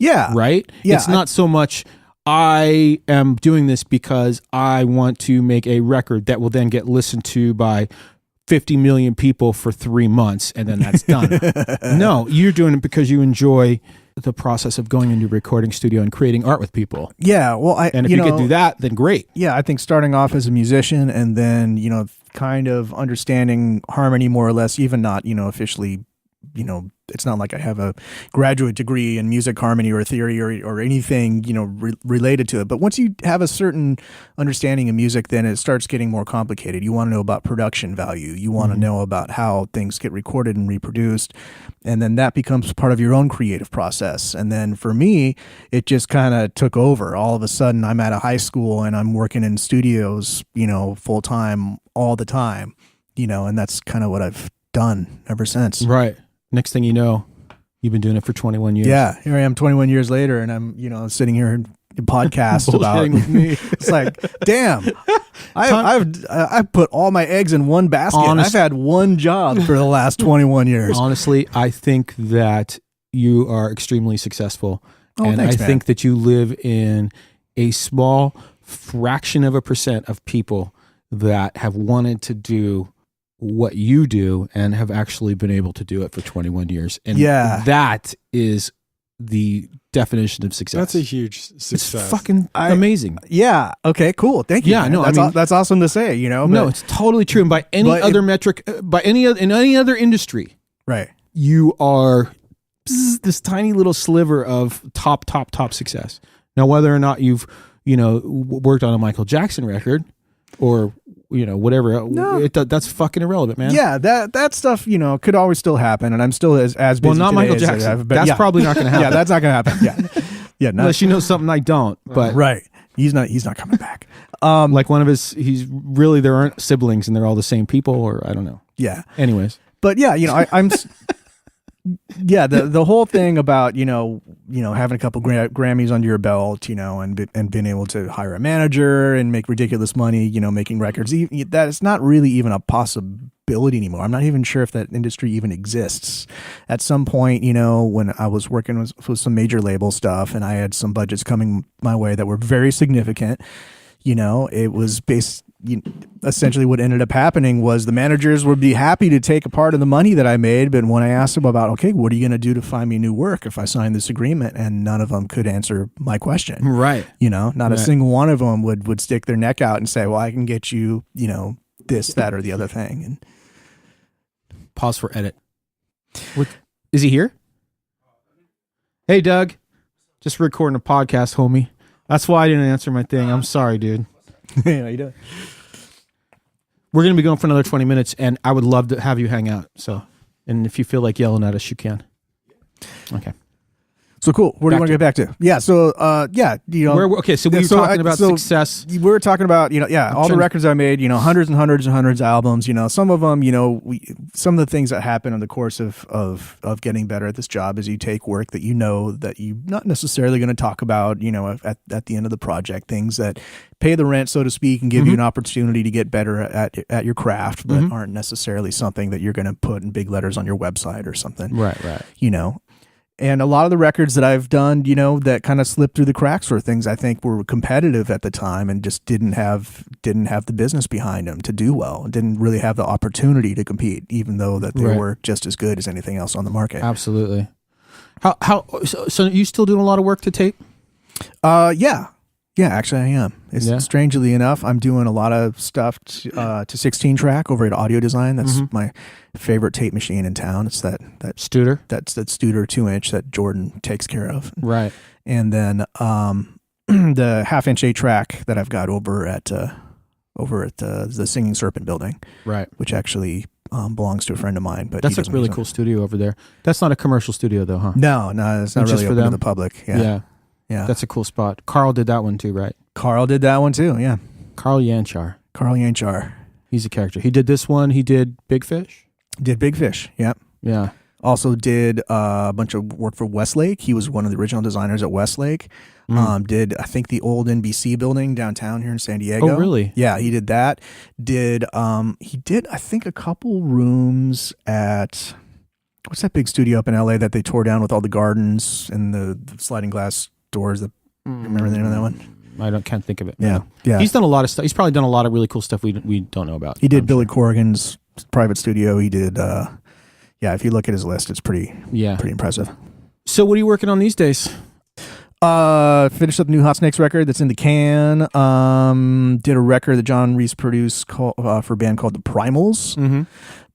Yeah. Right? Yeah. It's not so much I am doing this because I want to make a record that will then get listened to by 50 million people for 3 months, and then that's done. No, you're doing it because you enjoy the process of going into a recording studio and creating art with people. Yeah. Well, and if you can do that, then great. Yeah. I think starting off as a musician and then, kind of understanding harmony more or less, even not, officially it's not like I have a graduate degree in music harmony or theory or anything, related to it. But once you have a certain understanding of music, then it starts getting more complicated. You want to know about production value. You want to know about how things get recorded and reproduced. And then that becomes part of your own creative process. And then for me, it just kind of took over. All of a sudden, I'm at a high school and I'm working in studios, full time all the time, and that's kind of what I've done ever since. Right. Next thing you know, you've been doing it for 21 years. Yeah. Here I am 21 years later and I'm, sitting here in podcast about with me. It's like, damn, I've put all my eggs in one basket. I've had one job for the last 21 years. Honestly, I think that you are extremely successful. And thanks, I think that you live in a small fraction of a % of people that have wanted to do what you do and have actually been able to do it for 21 years. And that is the definition of success. That's a huge success. It's fucking amazing. Yeah. Okay, cool. Thank you. Yeah, man. no, that's awesome to say, No, it's totally true. And by any other metric, in any other industry, right, you are this tiny little sliver of top success. Now, whether or not you've, worked on a Michael Jackson record or, whatever, that's fucking irrelevant, man. Yeah, that stuff, could always still happen. And I'm still as busy well, not today Michael as Jackson. I've been. That's probably not going to happen. Yeah, that's not going to happen. Yeah. Yeah. Unless you know something I don't. But right. He's not coming back. Like one of there aren't siblings and they're all the same people, or I don't know. Yeah. Anyways. But yeah, I'm yeah, the whole thing about, having a couple Grammys under your belt, and being able to hire a manager and make ridiculous money, making records, that is not really even a possibility anymore. I'm not even sure if that industry even exists. At some point, when I was working with some major label stuff and I had some budgets coming my way that were very significant, it was essentially what ended up happening was the managers would be happy to take a part of the money that I made. But when I asked them about, okay, what are you going to do to find me new work if I sign this agreement? And none of them could answer my question. Right. Not a single one of them would stick their neck out and say, well, I can get you, this, that, or the other thing. And pause for edit. Is he here? Hey, Doug. Just recording a podcast, homie. That's why I didn't answer my thing. I'm sorry, dude. How you doing? We're going to be going for another 20 minutes, and I would love to have you hang out. So, and if you feel like yelling at us, you can. Okay. So cool. Where do you want to get back to? Yeah. So, so we were talking about success. We were talking about, all the records I made, hundreds and hundreds and hundreds of albums, some of them, some of the things that happen in the course of getting better at this job is you take work that that you're not necessarily going to talk about, at the end of the project, things that pay the rent, so to speak, and give you an opportunity to get better at your craft, but aren't necessarily something that you're going to put in big letters on your website or something. Right. And a lot of the records that I've done, that kind of slipped through the cracks were things I think were competitive at the time and just didn't have the business behind them to do well. Didn't really have the opportunity to compete, even though that they were just as good as anything else on the market. Absolutely. So you still doing a lot of work to tape? Yeah, actually I am. Strangely enough, I'm doing a lot of stuff to 16 track over at Audio Design. That's my favorite tape machine in town. It's that Studer. That's that Studer 2-inch that Jordan takes care of. Right. And then the 1/2-inch 8-track that I've got over at the Singing Serpent building. Right. Which actually belongs to a friend of mine. But that's a really cool studio over there. That's not a commercial studio though, huh? No, it's not really open to the public. Yeah. That's a cool spot. Carl did that one too, right? Carl did that one too, yeah. Carl Yanchar. He's a character. He did this one. He did Big Fish. Did Big Fish, yep. Yeah. Also did a bunch of work for Westlake. He was one of the original designers at Westlake. Did, I think, the old NBC building downtown here in San Diego. Oh, really? Yeah, he did that. He did, I think, a couple rooms at... What's that big studio up in LA that they tore down with all the gardens and the sliding glass doors? Remember the name of that one? I can't think of it. Yeah. He's done a lot of stuff. He's probably done a lot of really cool stuff we don't know about. He did Billy Corrigan's private studio. He did, if you look at his list, it's pretty impressive. So what are you working on these days? Finished up the new Hot Snakes record that's in the can. Did a record that John Reese produced for a band called the Primals. Mm-hmm.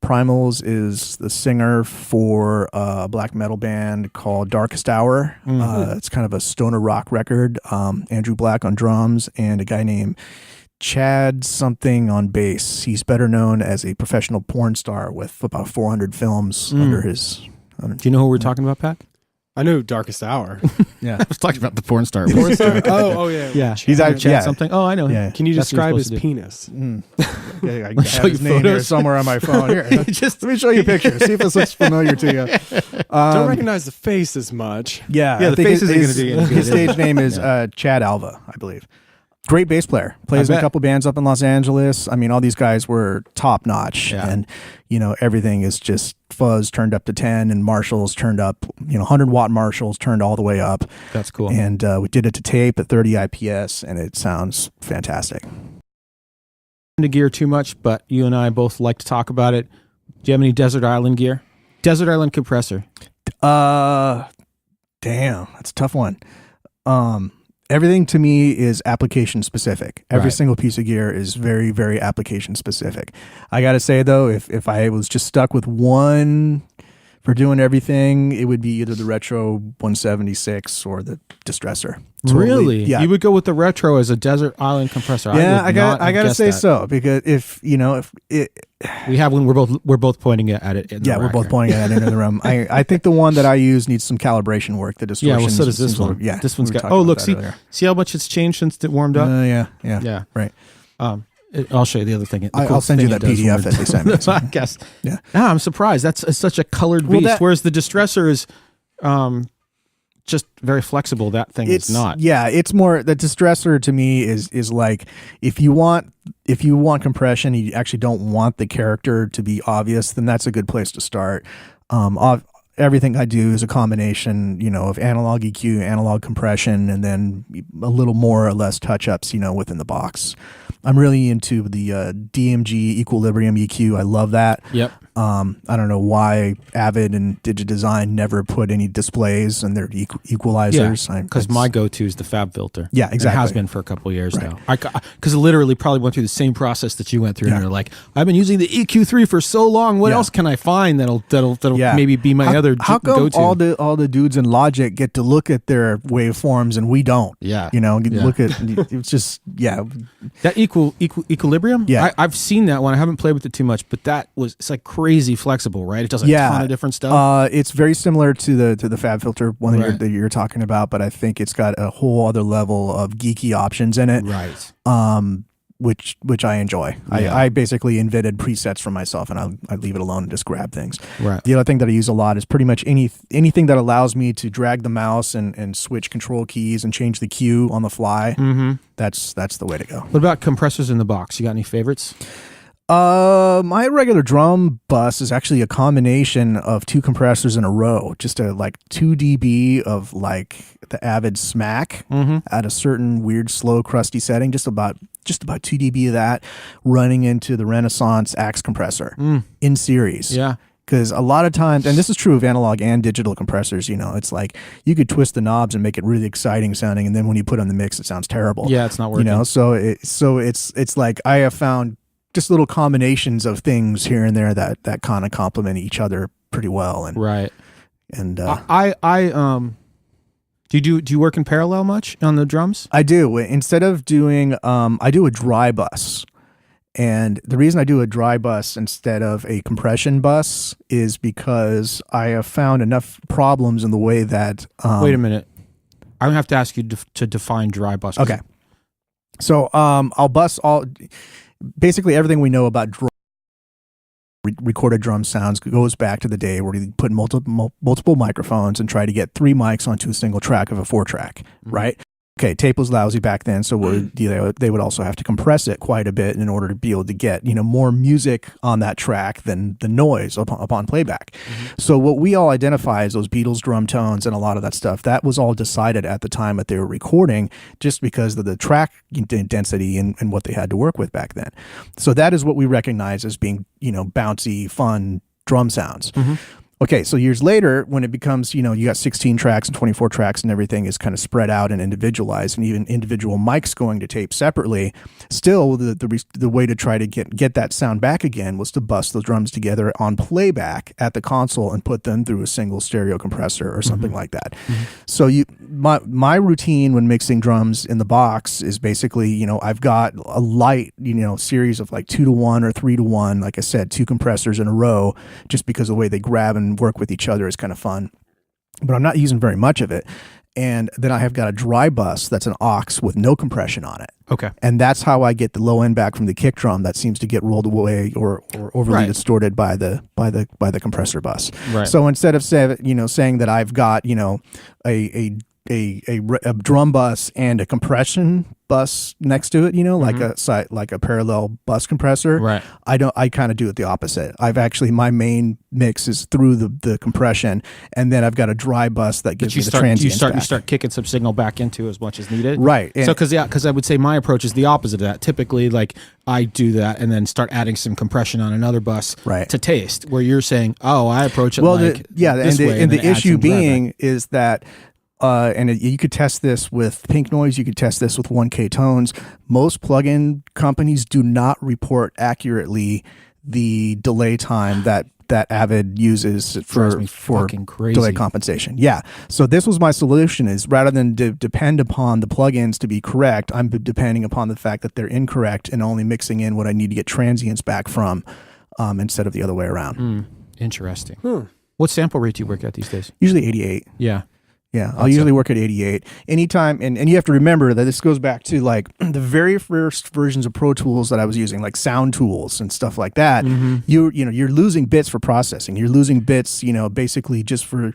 Primals is the singer for a black metal band called Darkest Hour. It's kind of a stoner rock record. Andrew Black on drums and a guy named Chad something on bass. He's better known as a professional porn star with about 400 films under his... Do you know who we're talking about, Pat? I know Darkest Hour. Yeah. I was talking about the porn star. Porn star. Oh, yeah. Yeah. He's out, Chad something. Oh, I know him. Yeah. Can you That's what describe you're his supposed to do. penis? Yeah, I show have his you name here photos. somewhere on my phone. Here, let me show you a picture. See if this looks familiar to you. Don't recognize the face as much. Yeah, Yeah, I the think face isn't his- gonna be any good, His is it? stage name is Chad Alva, I believe. Great bass player. Plays in a bet. couple bands up in Los Angeles. I mean, all these guys were top notch, Yeah. and everything is just fuzz turned up to 10, and Marshalls turned up. 100-watt Marshalls turned all the way up, That's cool. and we did it to tape at 30 IPS, and it sounds fantastic. Into gear too much, but you and I both like to talk about it. Do you have any Desert Island gear? Desert Island compressor. Damn, that's a tough one. Everything to me is application specific. Every Right. single piece of gear is very, very application specific. I got to say though, if I was just stuck with one for doing everything, it would be either the Retro 176 or the Distressor. Totally- Really? Yeah. You would go with the Retro as a Desert Island compressor. Yeah, I I gotta say that. so, because if it, We have one. We're both pointing at it. In the yeah, we're rack both here. pointing at it into the room. I think the one that I use needs some calibration work. The distortion. Yeah, well, so does this one. Yeah, This one's we were got. talking Oh, about look, that see, earlier. see how much it's changed since it warmed up. Yeah, Yeah. right. I'll show you the other thing. The I'll cool send you thing that it does PDF when that they sent me. I guess. Yeah. Ah, I'm surprised. That's such a colored Well, beast. that- Whereas the Distressor is, just very flexible. That thing is not. Yeah, it's more the Distressor to me is like if you want compression, you actually don't want the character to be obvious, then that's a good place to start. Everything I do is a combination, of analog EQ, analog compression, and then a little more or less touch-ups, within the box. I'm really into the DMG Equilibrium EQ. I love that. Yep. I don't know why Avid and Digidesign never put any displays in their equalizers. Yeah, because my go-to is the Fab filter. Yeah, It exactly. has been for a couple of years Right. now. Because I literally probably went through the same process that you went through. Yeah. And you're like, I've been using the EQ3 for so long. What Yeah. else can I find that'll Yeah. maybe be my other How come go-to? all the dudes in Logic get to look at their waveforms and we don't? Yeah. Look at it's just That equilibrium? Yeah. I've seen that one. I haven't played with it too much, but it's like crazy flexible, right? It does a ton of different stuff. It's very similar to the Fab filter one Right. that you're talking about, but I think it's got a whole other level of geeky options in it. Right. Which I enjoy. Yeah. I basically invented presets for myself, and I leave it alone and just grab things. Right. The other thing that I use a lot is pretty much anything that allows me to drag the mouse and switch control keys and change the cue on the fly. Mm-hmm. That's the way to go. What about compressors in the box? You got any favorites? My regular drum bus is actually a combination of two compressors in a row, just a 2 dB of the Avid Smack at a certain weird, slow, crusty setting, just about 2 dB of that running into the Renaissance Axe compressor in series. Yeah. Because a lot of times, and this is true of analog and digital compressors, it's like you could twist the knobs and make it really exciting sounding, and then when you put it on the mix, it sounds terrible. Yeah, it's not working. So it's like I have found just little combinations of things here and there that kind of complement each other pretty well. And Right. and do you work in parallel much on the drums? I do. Instead of doing, I do a dry bus. And the reason I do a dry bus instead of a compression bus is because I have found enough problems in the way that. Wait a minute. I'm gonna have to ask you to define dry bus. Okay. So I'll bus basically everything we know about recorded drum sounds goes back to the day where you put multiple microphones and try to get 3 mics onto a single track of a 4-track, right? Okay, tape was lousy back then, so they would also have to compress it quite a bit in order to be able to get more music on that track than the noise upon playback. So what we all identify as those Beatles drum tones and a lot of that stuff, that was all decided at the time that they were recording, just because of the track density and what they had to work with back then. So that is what we recognize as being bouncy, fun drum sounds. Okay, so years later, when it becomes, you got 16 tracks and 24 tracks and everything is kind of spread out and individualized, and even individual mics going to tape separately, still the way to try to get that sound back again was to bust those drums together on playback at the console and put them through a single stereo compressor or something like that. So my routine when mixing drums in the box is basically, I've got a light, series of like 2-to-1 or 3-to-1, like I said, 2 compressors in a row, just because the way they grab and work with each other is kind of fun, but I'm not using very much of it. And then I have got a dry bus that's an aux with no compression on it. Okay. And that's how I get the low end back from the kick drum that seems to get rolled away or overly distorted by the compressor bus. Right. So instead of saying that I've got, a drum bus and a compression bus next to it, like a parallel bus compressor. Right. I kind of do it the opposite. My main mix is through the compression, and then I've got a dry bus that gives me the transients back. You start kicking some signal back into as much as needed. Right. So because I would say my approach is the opposite of that. Typically, like I do that and then start adding some compression on another bus to taste. Where you're saying, I approach it this way, and the issue being is that. You could test this with pink noise. You could test this with 1K tones. Most plugin companies do not report accurately the delay time that Avid uses for delay compensation. Yeah. So this was my solution: is rather than depend upon the plugins to be correct, I'm depending upon the fact that they're incorrect and only mixing in what I need to get transients back from, instead of the other way around. Interesting. What sample rate do you work at these days? Usually 88. Yeah. Yeah, I'll usually work at 88. Anytime, and you have to remember that this goes back to like the very first versions of Pro Tools that I was using, like sound tools and stuff like that. You're losing bits for processing. You're losing bits, basically just for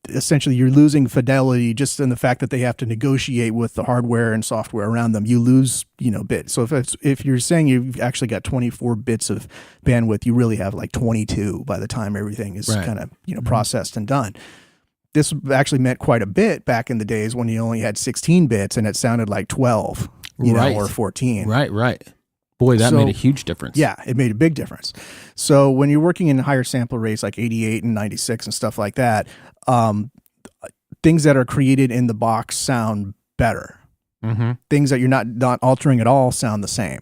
essentially you're losing fidelity just in the fact that they have to negotiate with the hardware and software around them. You lose, bits. So if you're saying you've actually got 24 bits of bandwidth, you really have like 22 by the time everything is kind of, processed and done. This actually meant quite a bit back in the days when you only had 16 bits and it sounded like 12, or 14. Right. Boy, that made a huge difference. Yeah, it made a big difference. So when you're working in higher sample rates like 88 and 96 and stuff like that, things that are created in the box sound better. Things that you're not altering at all sound the same.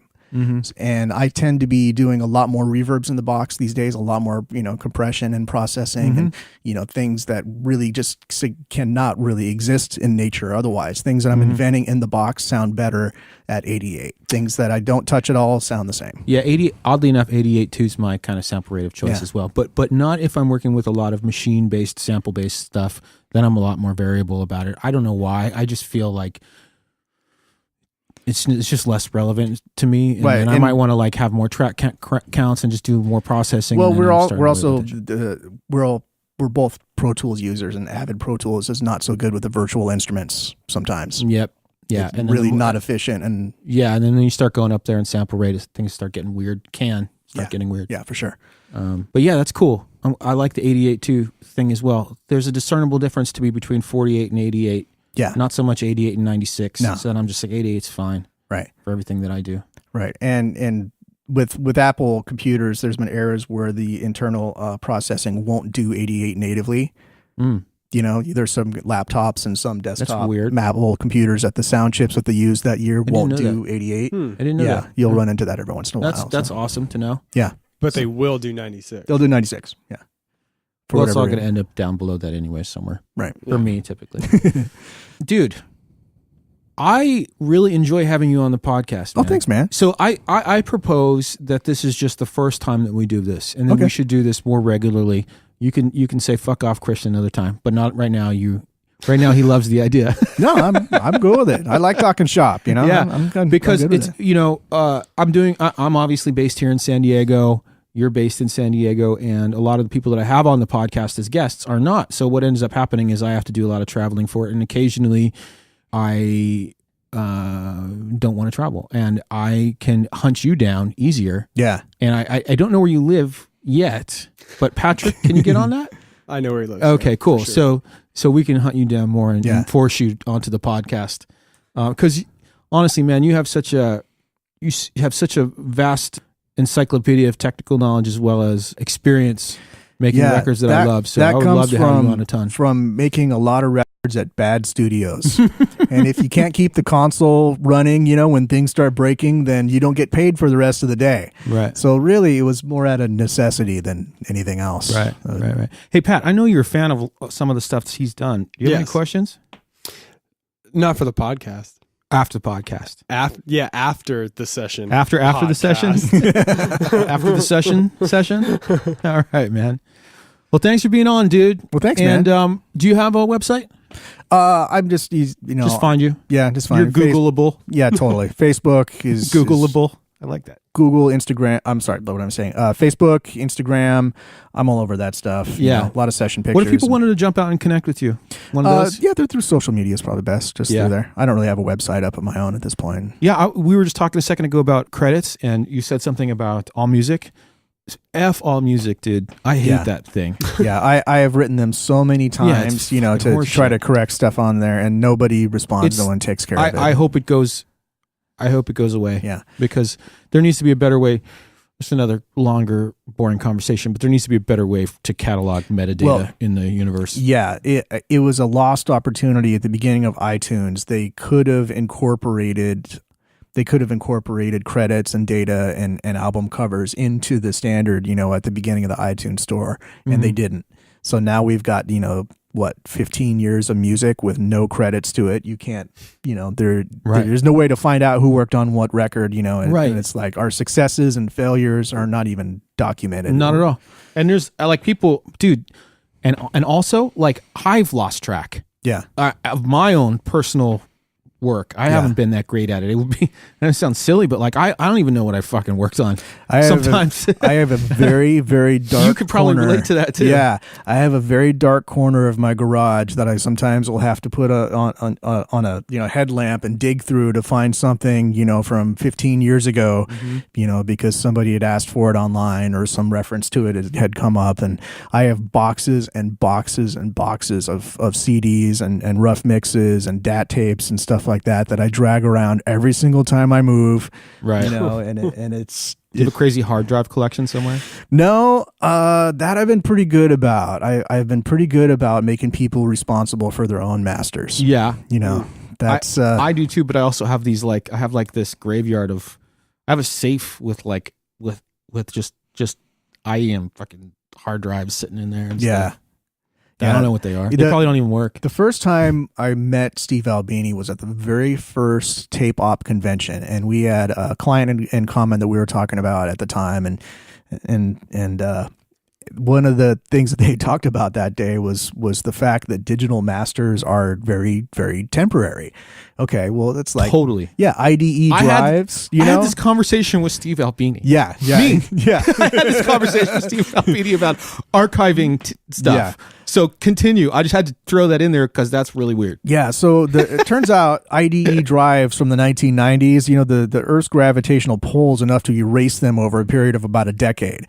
And I tend to be doing a lot more reverbs in the box these days, a lot more, compression and processing and, things that really just cannot really exist in nature otherwise. Things that I'm inventing in the box sound better at 88. Things that I don't touch at all sound the same. Yeah, oddly enough, 88.2 is my kind of sample rate of choice as well. But not if I'm working with a lot of machine-based, sample-based stuff. Then I'm a lot more variable about it. I don't know why. I just feel like it's just less relevant to me, and I might want to like have more track counts and just do more processing. Well, we're both Pro Tools users, and Avid Pro Tools is not so good with the virtual instruments sometimes. Yep. Yeah, it's and really not efficient, and and then you start going up there in sample rate, things start getting weird. Getting weird. Yeah, for sure. But yeah, that's cool. I like the 88.2 thing as well. There's a discernible difference to me between 48 and 88. Yeah. Not so much 88 and 96. No. So then I'm just like 88's fine. Right. For everything that I do. Right. And with Apple computers, there's been errors where the internal processing won't do 88 natively. There's some laptops and some desktop Apple computers that the sound chips that they use that year won't do 88. I didn't know that. You'll run into that every once in a while. That's awesome to know. Yeah. But they will do 96. They'll do 96. Yeah. Well, it's all going to end up down below that anyway somewhere. Right. For me, typically. Dude, I really enjoy having you on the podcast, man. Oh, thanks, man. So I propose that this is just the first time that we do this, and then we should do this more regularly. You can say fuck off, Christian, another time, but not right now. Right now, he loves the idea. No, I'm good with it. I like talking shop, Yeah, I'm because it's I'm obviously based here in San Diego. You're based in San Diego, and a lot of the people that I have on the podcast as guests are not. So what ends up happening is I have to do a lot of traveling for it, and occasionally I don't want to travel, and I can hunt you down easier. Yeah. And I don't know where you live yet, but Patrick, can you get on that? I know where he lives. Okay, cool. Sure. So we can hunt you down more and force you onto the podcast. Because honestly, man, you have such a vast encyclopedia of technical knowledge as well as experience making records that I love. So I would love to have you on a ton. From making a lot of records at bad studios. And if you can't keep the console running, when things start breaking, then you don't get paid for the rest of the day. Right. So really, it was more out of necessity than anything else. Right. Right. Hey, Pat, I know you're a fan of some of the stuff he's done. Do you have any questions? Not for the podcast. After the podcast. After the session. After the session? After the session? All right, man. Well, thanks for being on, dude. Well, thanks, man. And do you have a website? I'm just, just find you. Yeah, just find You're Googleable. Yeah, totally. Facebook is Googleable. I like that. Google, Instagram. I'm sorry, what I'm saying. Facebook, Instagram. I'm all over that stuff. Yeah, a lot of session pictures. What if people wanted to jump out and connect with you? One of those. Yeah, they're through social media is probably best. Just through there. I don't really have a website up of my own at this point. Yeah, we were just talking a second ago about credits, and you said something about All Music. F All Music, dude. I hate that thing. Yeah, I have written them so many times, to try to correct stuff on there, and nobody responds. No one takes care of it. I hope it goes. I hope it goes away. Yeah, because there needs to be a better way. Just another longer, boring conversation, but there needs to be a better way to catalog metadata in the universe. Yeah, it was a lost opportunity at the beginning of iTunes. They could have incorporated credits and data and album covers into the standard, at the beginning of the iTunes store, and they didn't. So now we've got, 15 years of music with no credits to it. You can't, there's no way to find out who worked on what record, and it's like our successes and failures are not even documented. Not at all. And there's like people, dude, and also like I've lost track. Yeah. Of my own personal work. I haven't been that great at it. It would be, and it sounds silly, but like I don't even know what I fucking worked on. Sometimes I have a very, very dark You could probably relate to that too. Yeah. I have a very dark corner of my garage that I sometimes will have to put on a headlamp and dig through to find something, from 15 years ago, because somebody had asked for it online or some reference to it had come up. And I have boxes and boxes and boxes of CDs and rough mixes and DAT tapes and stuff like that I drag around every single time I move, right? And it's. Do you have a crazy hard drive collection somewhere? No, that I've been pretty good about. I've been pretty good about making people responsible for their own masters. Yeah, that's. I do too, but I also have these I have this graveyard of. I have a safe with just IEM fucking hard drives sitting in there. And stuff. I don't know what they are. They probably don't even work. The first time I met Steve Albini was at the very first tape op convention, and we had a client in common that we were talking about at the time, and one of the things that they talked about that day was the fact that digital masters are very, very temporary. Okay, well, that's like totally IDE drives. I had this conversation with Steve Albini. Yeah. Me. Yeah. I had this conversation with Steve Albini about archiving stuff. Yeah. So continue. I just had to throw that in there because that's really weird. Yeah. So it turns out IDE drives from the 1990s, the Earth's gravitational pull is enough to erase them over a period of about a decade,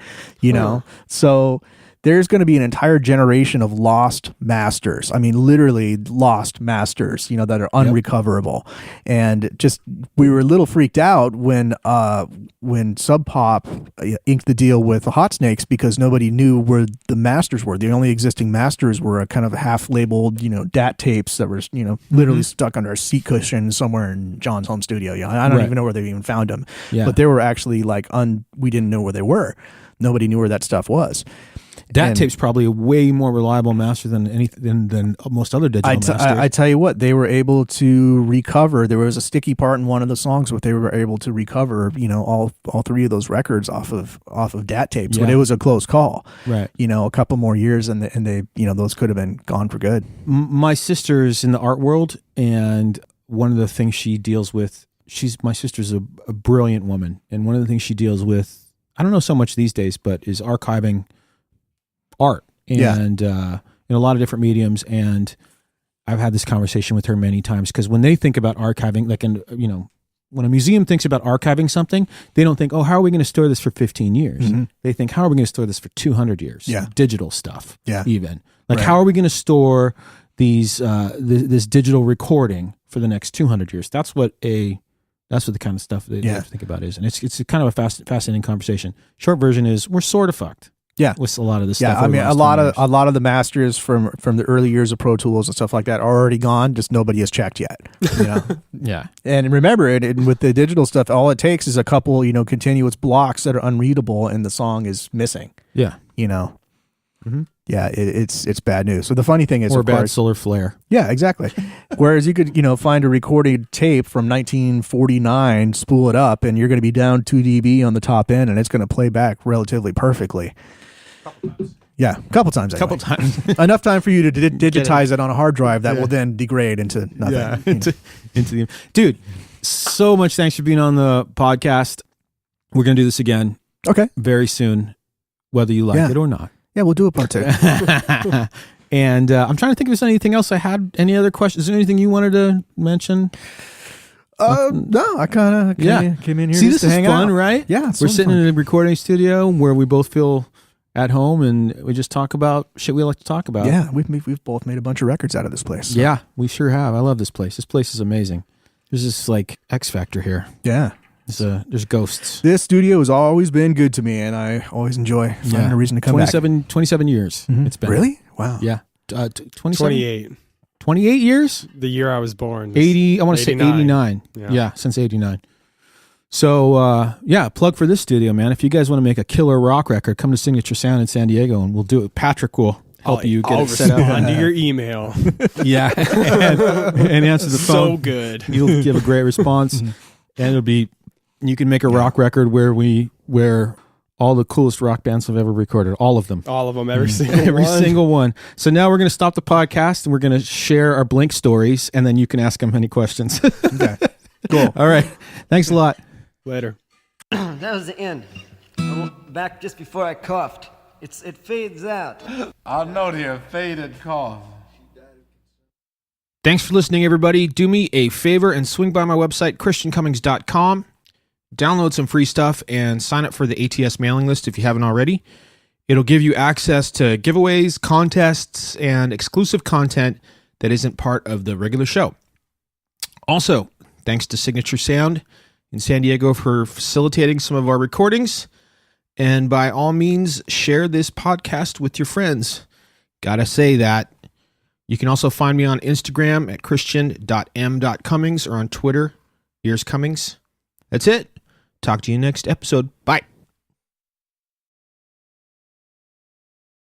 So there's going to be an entire generation of lost masters. I mean, literally lost masters, that are unrecoverable. And just, we were a little freaked out when Sub Pop inked the deal with the Hot Snakes because nobody knew where the masters were. The only existing masters were a kind of half-labeled, DAT tapes that were, literally stuck under a seat cushion somewhere in John's home studio. I don't even know where they even found them. Yeah. But they were actually we didn't know where they were. Nobody knew where that stuff was. DAT tape's probably a way more reliable master than most other digital masters. I tell you what, they were able to recover. There was a sticky part in one of the songs, but they were able to recover, all three of those records off of DAT tapes. Yeah. But it was a close call. Right. A couple more years, and they those could have been gone for good. My sister's in the art world, and one of the things she deals with, my sister's a brilliant woman, and one of the things she deals with, I don't know so much these days, but is archiving art and in a lot of different mediums. And I've had this conversation with her many times because when they think about archiving, when a museum thinks about archiving something, they don't think, oh, how are we going to store this for 15 years? Mm-hmm. They think, how are we going to store this for 200 years? Yeah. Digital stuff. Yeah. Even how are we going to store these this digital recording for the next 200 years? That's what the kind of stuff that you have to think about is. And it's kind of a fascinating conversation. Short version is we're sort of fucked. Yeah. with a lot of this Yeah, stuff. I over mean, the a last 20 lot years. of the masters from the early years of Pro Tools and stuff like that are already gone. Just nobody has checked yet. You know? Yeah. And remember, with the digital stuff, all it takes is a couple, continuous blocks that are unreadable, and the song is missing. Yeah. Mm-hmm. Yeah, it's bad news. So the funny thing is, Or of bad course, solar flare. yeah, exactly. Whereas you could, find a recorded tape from 1949, spool it up, and you're going to be down 2 dB on the top end, and it's going to play back relatively perfectly. Yeah, a couple times. Couple times. Enough time for you to digitize it on a hard drive that will then degrade into nothing. Yeah. into the dude. So much thanks for being on the podcast. We're gonna do this again Okay. very soon, whether you like it or not. Yeah, we'll do a part 2. And I'm trying to think if there's anything else I had. Any other questions? Is there anything you wanted to mention? No, I kind of came in here See, just this to is hang fun, out. right? Yeah, it's we're so sitting fun. in a recording studio where we both feel at home, and we just talk about shit we like to talk about. Yeah, we've both made a bunch of records out of this place. So. Yeah, we sure have. I love this place. This place is amazing. There's this like X Factor here. Yeah. There's ghosts. This studio has always been good to me, and I always enjoy finding a reason to come back. 27 years it's been. Really? Wow. Yeah. 27? 28. 28 years? The year I was born. 80, I want to say 89. 89. Yeah, since 89. So, plug for this studio, man. If you guys want to make a killer rock record, come to Signature Sound in San Diego, and we'll do it. Patrick will help you get I'll it set up. respond to your email. Yeah. and answer the phone. So good. You'll give a great response, and it'll be, you can make a rock record where all the coolest rock bands have ever recorded, all of them. All of them, every single one. Single one. So now we're going to stop the podcast, and we're going to share our Blink stories, and then you can ask them any questions. Okay. Cool. All right. Thanks a lot. Later. That was the end. I went back just before I coughed. It fades out. I'll note here, faded cough. Thanks for listening, everybody. Do me a favor and swing by my website, christiancummings.com. Download some free stuff and sign up for the ATS mailing list if you haven't already. It'll give you access to giveaways, contests, and exclusive content that isn't part of the regular show. Also, thanks to Signature Sound in San Diego for facilitating some of our recordings. And by all means, share this podcast with your friends. Gotta say that. You can also find me on Instagram at christian.m.cummings or on Twitter, here's Cummings. That's it. Talk to you next episode. Bye.